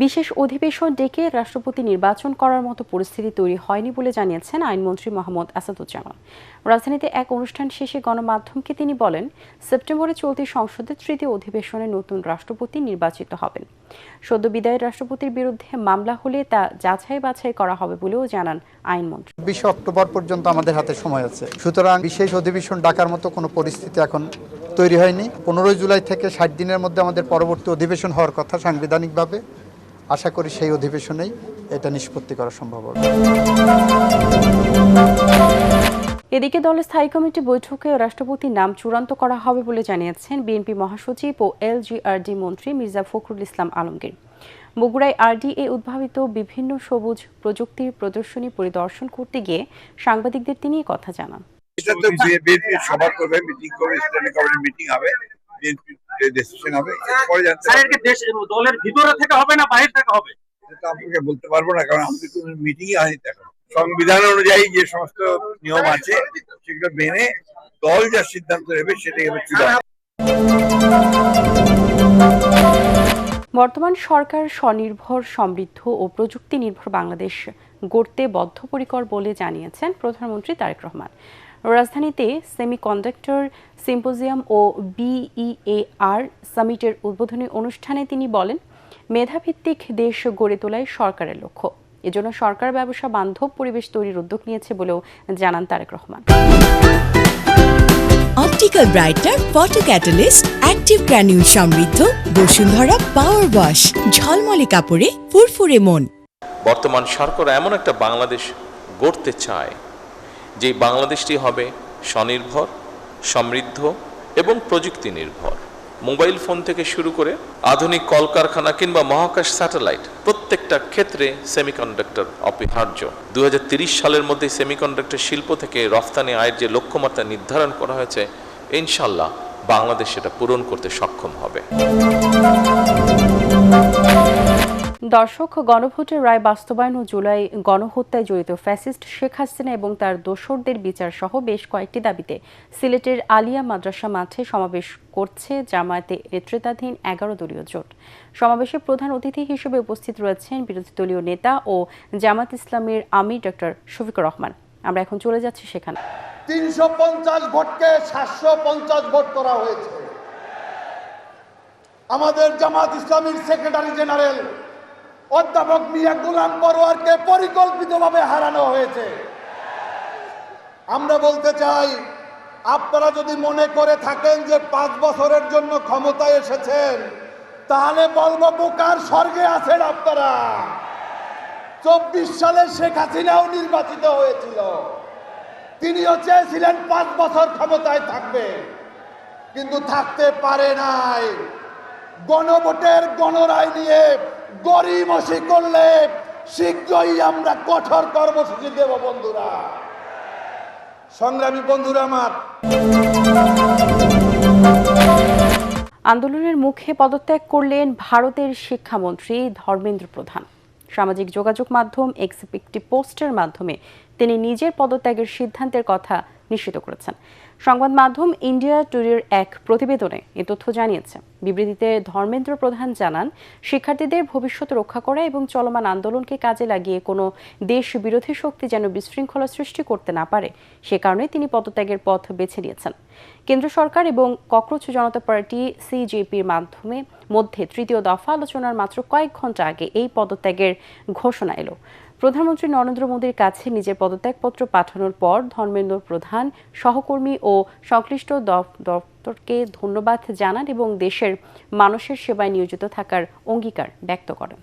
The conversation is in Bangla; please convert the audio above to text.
বিশেষ অধিবেশন ডেকে রাষ্ট্রপতি নির্বাচন করার মতো পরিস্থিতি তৈরি হয়নি বলে জানিয়েছেন আইনমন্ত্রী মোহাম্মদ আসাদুজ্জামান। রাজধানীতে এক অনুষ্ঠান শেষে গণমাধ্যমকে তিনি বলেন, সেপ্টেম্বরে চলতি সংসদের তৃতীয় অধিবেশনে নতুন রাষ্ট্রপতি নির্বাচিত হবেন। সদ্য বিদায়ের রাষ্ট্রপতির বিরুদ্ধে মামলা হলে তা যাচাই বাছাই করা হবে বলেও জানান আইনমন্ত্রী। 20 অক্টোবর পর্যন্ত আমাদের হাতে সময় আছে, সুতরাং বিশেষ অধিবেশন ডাকার মতো কোনো পরিস্থিতি এখন তৈরি হয়নি। 15 জুলাই থেকে 60 দিনের মধ্যে আমাদের পরবর্তী অধিবেশন হওয়ার কথা সাংবিধানিকভাবে। আশা করি সেই অধিবেশনেই এটা নিষ্পত্তি করা সম্ভব হবে। এদিকে দলের স্থায়ী কমিটি বৈঠকে রাষ্ট্রপতির নাম চূড়ান্ত করা হবে বলে জানিয়েছেন বিএনপি মহাসচিব ও এলজিআরডি মন্ত্রী মির্জা ফখরুল ইসলাম আলমগীর। বগুড়ায় আরডিএ উদ্ভাবিত বিভিন্ন সবুজ প্রযুক্তির প্রদর্শনী পরিদর্শন করতে গিয়ে সাংবাদিকদের তিনি কথা জানান। দলের ভিতরে থেকে হবে না বাইরে থেকে হবে এটা আপনাকে বলতে পারবো না, কারণ আমাদের কোনো মিটিংই হয়নি। এখন সংবিধান অনুযায়ী যে সমস্ত নিয়ম আছে সেগুলো মেনে দল যা সিদ্ধান্ত নেবে সেটাই হবে চূড়ান্ত। বর্তমান সরকার স্বনির্ভর, সমৃদ্ধ ও প্রযুক্তি নির্ভর বাংলাদেশ গড়তে বদ্ধপরিকর বলে জানিয়েছেন প্রধানমন্ত্রী তারেক রহমান। রাজধানীতে সেমিকন্ডাক্টর সিম্পোজিয়াম ও বিইএআর সামিটের উদ্বোধনী অনুষ্ঠানে তিনি বলেন, মেধাভিত্তিক দেশ গড়ে তোলাই সরকারের লক্ষ্য। এজন্য সরকার ব্যবসা বান্ধব পরিবেশ তৈরির উদ্যোগ নিয়েছে বলেও জানান Tarique Rahman. Optical brighter, photo catalyst, active granule সমৃদ্ধ বসুন্ধরা পাওয়ার ওয়াশ, ঝলমলে কাপড়ে ফুরফুরে মন। বর্তমান সরকার এমন একটা বাংলাদেশ গড়তে চায় যে বাংলাদেশটি হবে স্বনির্ভর, সমৃদ্ধ এবং প্রযুক্তি নির্ভর। মোবাইল ফোন থেকে শুরু করে আধুনিক কলকারখানা কিংবা মহাকাশ স্যাটেলাইট, প্রত্যেকটা ক্ষেত্রে সেমিকন্ডাক্টর অপরিহার্য। 2030 সালের মধ্যে সেমিকন্ডাক্টর শিল্প থেকে রফতানি আয়ের যে লক্ষ্যমাত্রা নির্ধারণ করা হয়েছে, ইনশাল্লাহ বাংলাদেশ সেটা পূরণ করতে সক্ষম হবে। দর্শক, গণভোটের রায় বাস্তবায়ন ও জুলাই গণহত্যায় জড়িত ফ্যাসিস্ট শেখ হাসিনা এবং তার দোসরদের বিচার সহ বেশ কয়েকটি দাবিতে সিলেটের আলিয়া মাদ্রাসা মাঠে সমাবেশ করছে জামায়াতে নেতৃত্বাধীন 11 দলীয় জোট। সমাবেশে প্রধান অতিথি হিসেবে উপস্থিত রয়েছেন বিরোধী দলীয় নেতা ও জামাত ইসলামের আমির ডক্টর শফিকুর রহমান। আমরা এখন চলে যাচ্ছি সেখানে। 350 ভোটকে 750 ভোট করা হয়েছে। আমাদের জামাত ইসলামীর সেক্রেটারি জেনারেল অধ্যাপক মিয়া গোলাম পরোয়ারকে পরিকল্পিতভাবে হারানো হয়েছে। আমরা বলতে চাই, আপনারা যদি মনে করে থাকেন যে 5 বছরের জন্য ক্ষমতায় এসেছেন, তাহলে বলবো বোকার স্বর্গে আছেন আপনারা। 24 সালে শেখ হাসিনাও নির্বাচিত হয়েছিল, তিনিও চেয়েছিলেন 5 বছর ক্ষমতায় থাকবে, কিন্তু থাকতে পারে নাই। গণভোটের গণরায় নিয়ে গরিমসি করলে শীঘ্রই আমরা কঠোর কর্মসূচি দেব। বন্ধুরা, সংগ্রামী বন্ধুরা আমার, আন্দোলনের মুখে পদত্যাগ করলেন ভারতের শিক্ষামন্ত্রী ধর্মেন্দ্র প্রধান। সামাজিক যোগাযোগ মাধ্যম এক্সে একটি পোস্টের মাধ্যমে তিনি নিজের পদত্যাগের সিদ্ধান্তের কথা নিশ্চিত করেছেন। সংবাদ মাধ্যম ইন্ডিয়া টুডের এক প্রতিবেদনে এ তথ্য জানিয়েছে। বিবৃতিতে ধর্মেন্দ্র প্রধান জানান, শিক্ষার্থীদের ভবিষ্যৎ রক্ষা করা এবং চলমান আন্দোলনকে কাজে লাগিয়ে কোনো দেশ বিরোধী শক্তি যেন বিশৃঙ্খলা সৃষ্টি করতে না পারে, সে কারণে তিনি পদত্যাগের পথ বেছে নিয়েছেন। কেন্দ্র সরকার এবং ককরোচ জনতা পার্টি সিজেপির মধ্যে তৃতীয় দফা আলোচনার মাত্র কয়েক ঘন্টা আগে এই পদত্যাগের ঘোষণা এলো। প্রধানমন্ত্রী নরেন্দ্র মোদীর কাছে নিজের পদত্যাগপত্র পাঠানোর পর ধর্মেন্দ্র প্রধান সহকর্মী ও সংশ্লিষ্ট দপ্তরকে ধন্যবাদ জানান এবং দেশের মানুষের সেবায় নিয়োজিত থাকার অঙ্গীকার ব্যক্ত করেন।